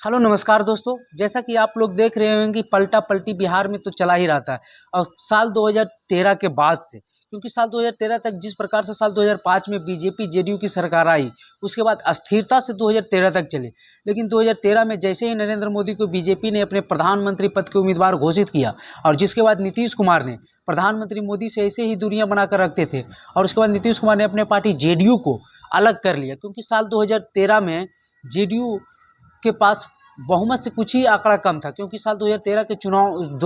Hello नमस्कार दोस्तों। जैसा कि आप लोग देख रहे होंगे कि पलटा पलटी बिहार में तो चला ही रहता है और साल 2013 के बाद से, क्योंकि साल 2013 तक जिस प्रकार से साल 2005 में बीजेपी जेडीयू की सरकार आई, उसके बाद अस्थिरता से 2013 तक चले। लेकिन 2013 में जैसे ही नरेंद्र मोदी को बीजेपी ने अपने प्रधानमंत्री पद के उम्मीदवार घोषित किया और जिसके बाद नीतीश कुमार ने प्रधानमंत्री मोदी से ऐसे ही दूरियां बनाकर रखते थे और उसके बाद नीतीश कुमार ने अपने पार्टी जेडीयू को अलग कर लिया, क्योंकि साल 2013 में जेडीयू के पास बहुमत से कुछ ही आंकड़ा कम था, क्योंकि साल 2013 के चुनाव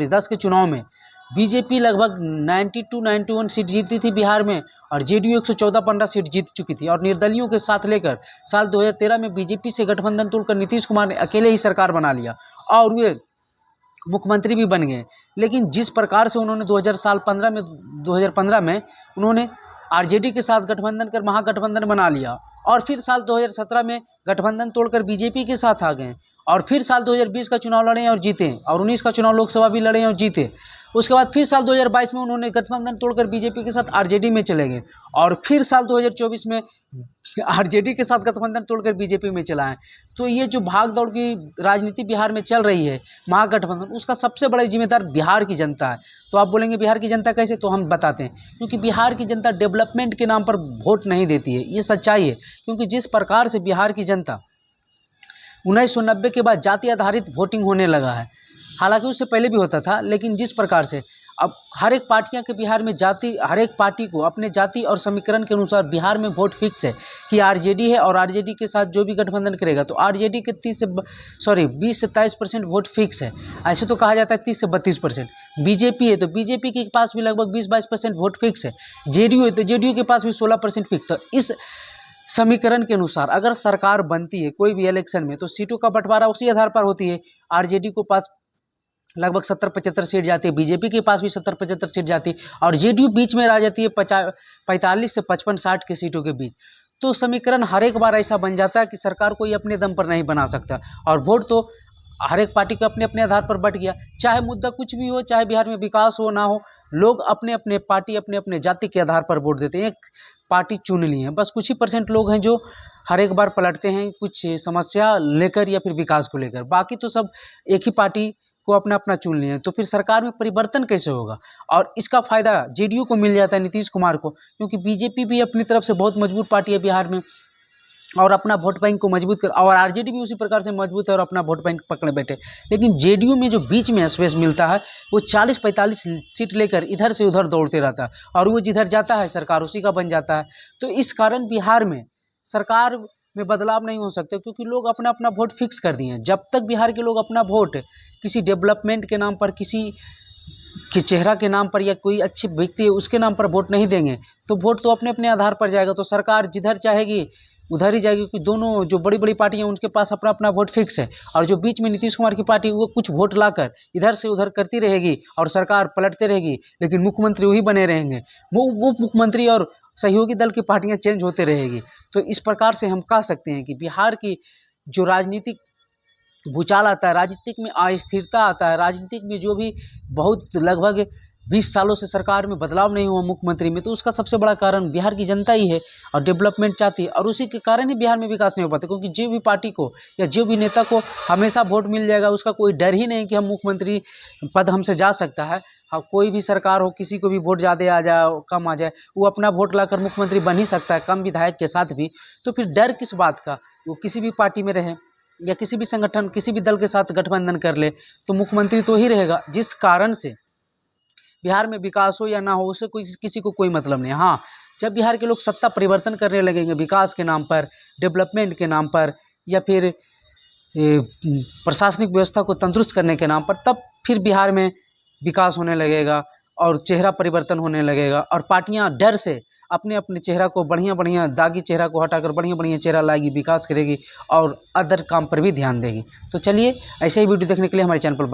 10 के चुनाव में बीजेपी लगभग 91 सीट जीती थी बिहार में और जेडीयू 114-15 सीट जीत चुकी थी। और निर्दलियों के साथ लेकर साल 2013 में बीजेपी से गठबंधन तोड़कर नीतीश कुमार ने अकेले ही सरकार बना लिया और वे मुख्यमंत्री भी बन गए। लेकिन जिस प्रकार से उन्होंने 2015 में उन्होंने आरजेडी के साथ गठबंधन कर महागठबंधन बना लिया और फिर साल 2017 में गठबंधन तोड़कर बीजेपी के साथ आ गए और फिर साल 2020 का चुनाव लड़े और जीते और 19 का चुनाव लोकसभा भी लड़े और जीते। उसके बाद फिर साल 2022 में उन्होंने गठबंधन तोड़कर बीजेपी के साथ आरजेडी में चले गए और फिर साल 2024 में आरजेडी के साथ गठबंधन तोड़कर बीजेपी में चला है। तो ये जो भाग दौड़ की राजनीति बिहार में चल रही है महागठबंधन, उसका सबसे बड़ा जिम्मेदार बिहार की जनता है। तो आप बोलेंगे बिहार की जनता कैसे, तो हम बताते हैं। क्योंकि बिहार की जनता डेवलपमेंट के नाम पर वोट नहीं देती है, ये सच्चाई है। क्योंकि जिस प्रकार से बिहार की जनता 1990 के बाद जाति आधारित वोटिंग होने लगा है, हालांकि उससे पहले भी होता था, लेकिन जिस प्रकार से अब हर एक पार्टियां के बिहार में हर एक पार्टी को अपने जाति और समीकरण के अनुसार बिहार में वोट फिक्स है कि आरजेडी है और आरजेडी के साथ जो भी गठबंधन करेगा तो आरजेडी के 20 से 23% वोट फिक्स है। ऐसे तो कहा जाता है 30 से 32%। बीजेपी है तो बीजेपी के पास भी लगभग 20-22% वोट फिक्स है। जेडीयू है तो जेडीयू के पास भी 16% फिक्स। तो इस समीकरण के अनुसार अगर सरकार बनती है कोई भी इलेक्शन में तो सीटों का बंटवारा उसी आधार पर होती है। आरजेडी को पास लगभग 70-75 सीट जाती है, बीजेपी के पास भी 70-75 सीट जाती है और जेडीयू बीच में रह जाती है 45 से 55-60 के सीटों के बीच। तो समीकरण हर एक बार ऐसा बन जाता है कि सरकार कोई अपने दम पर नहीं बना सकता और वोट तो हर एक पार्टी का अपने अपने आधार पर बट गया। चाहे मुद्दा कुछ भी हो, चाहे बिहार में विकास हो ना हो, लोग अपने अपने पार्टी अपने अपने जाति के आधार पर वोट देते हैं। एक पार्टी चुन ली है, बस कुछ ही % लोग हैं जो हर एक बार पलटते हैं कुछ समस्या लेकर या फिर विकास को लेकर। बाकी तो सब एक ही पार्टी को अपना अपना चुन लिए हैं। तो फिर सरकार में परिवर्तन कैसे होगा? और इसका फायदा जेडीयू को मिल जाता है, नीतीश कुमार को, क्योंकि बीजेपी भी अपनी तरफ से बहुत मजबूत पार्टी है बिहार में और अपना वोट बैंक को मजबूत कर, और आरजेडी भी उसी प्रकार से मजबूत है और अपना वोट बैंक पकड़े बैठे। लेकिन जेडीयू में जो बीच में स्पेस मिलता है वो 40-45 सीट लेकर इधर से उधर दौड़ते रहता है और वो जिधर जाता है सरकार उसी का बन जाता है। तो इस कारण बिहार में सरकार में बदलाव नहीं हो सकते, क्योंकि लोग अपना अपना वोट फिक्स कर दिए हैं। जब तक बिहार के लोग अपना वोट किसी डेवलपमेंट के नाम पर, किसी के चेहरा के नाम पर या कोई अच्छे व्यक्ति है उसके नाम पर वोट नहीं देंगे तो वोट तो अपने अपने आधार पर जाएगा। तो सरकार जिधर चाहेगी उधर ही जाएगी, क्योंकि दोनों जो बड़ी बड़ी पार्टियां हैं उनके पास अपना अपना वोट फिक्स है और जो बीच में नीतीश कुमार की पार्टी वो कुछ वोट लाकर इधर से उधर करती रहेगी और सरकार पलटते रहेगी, लेकिन मुख्यमंत्री वही बने रहेंगे। वो मुख्यमंत्री और सहयोगी दल की पार्टियां चेंज होते रहेगी। तो इस प्रकार से हम कह सकते हैं कि बिहार की जो राजनीतिक भूचाल आता है, राजनीतिक में अस्थिरता आता है, राजनीतिक में जो भी बहुत लगभग 20 सालों से सरकार में बदलाव नहीं हुआ मुख्यमंत्री में, तो उसका सबसे बड़ा कारण बिहार की जनता ही है और डेवलपमेंट चाहती है और उसी के कारण ही बिहार में विकास नहीं हो पाता। क्योंकि जो भी पार्टी को या जो भी नेता को हमेशा वोट मिल जाएगा, उसका कोई डर ही नहीं कि हम मुख्यमंत्री पद हमसे जा सकता है। हाँ, कोई भी सरकार हो, किसी को भी वोट ज़्यादा आ जाए कम आ जाए, वो अपना वोट लाकर मुख्यमंत्री बन ही सकता है, कम विधायक के साथ भी। तो फिर डर किस बात का? वो किसी भी पार्टी में रहे या किसी भी संगठन किसी भी दल के साथ गठबंधन कर ले तो मुख्यमंत्री तो ही रहेगा। जिस कारण से बिहार में विकास हो या ना हो उससे किसी को कोई मतलब नहीं। हाँ, जब बिहार के लोग सत्ता परिवर्तन करने लगेंगे विकास के नाम पर, डेवलपमेंट के नाम पर या फिर प्रशासनिक व्यवस्था को तंदुरुस्त करने के नाम पर, तब फिर बिहार में विकास होने लगेगा और चेहरा परिवर्तन होने लगेगा और पार्टियां डर से अपने अपने चेहरा को बढ़िया दागी चेहरा को हटाकर बढ़िया चेहरा लाएगी, विकास करेगी और अदर काम पर भी ध्यान देगी। तो चलिए, ऐसे ही वीडियो देखने के लिए हमारे चैनल पर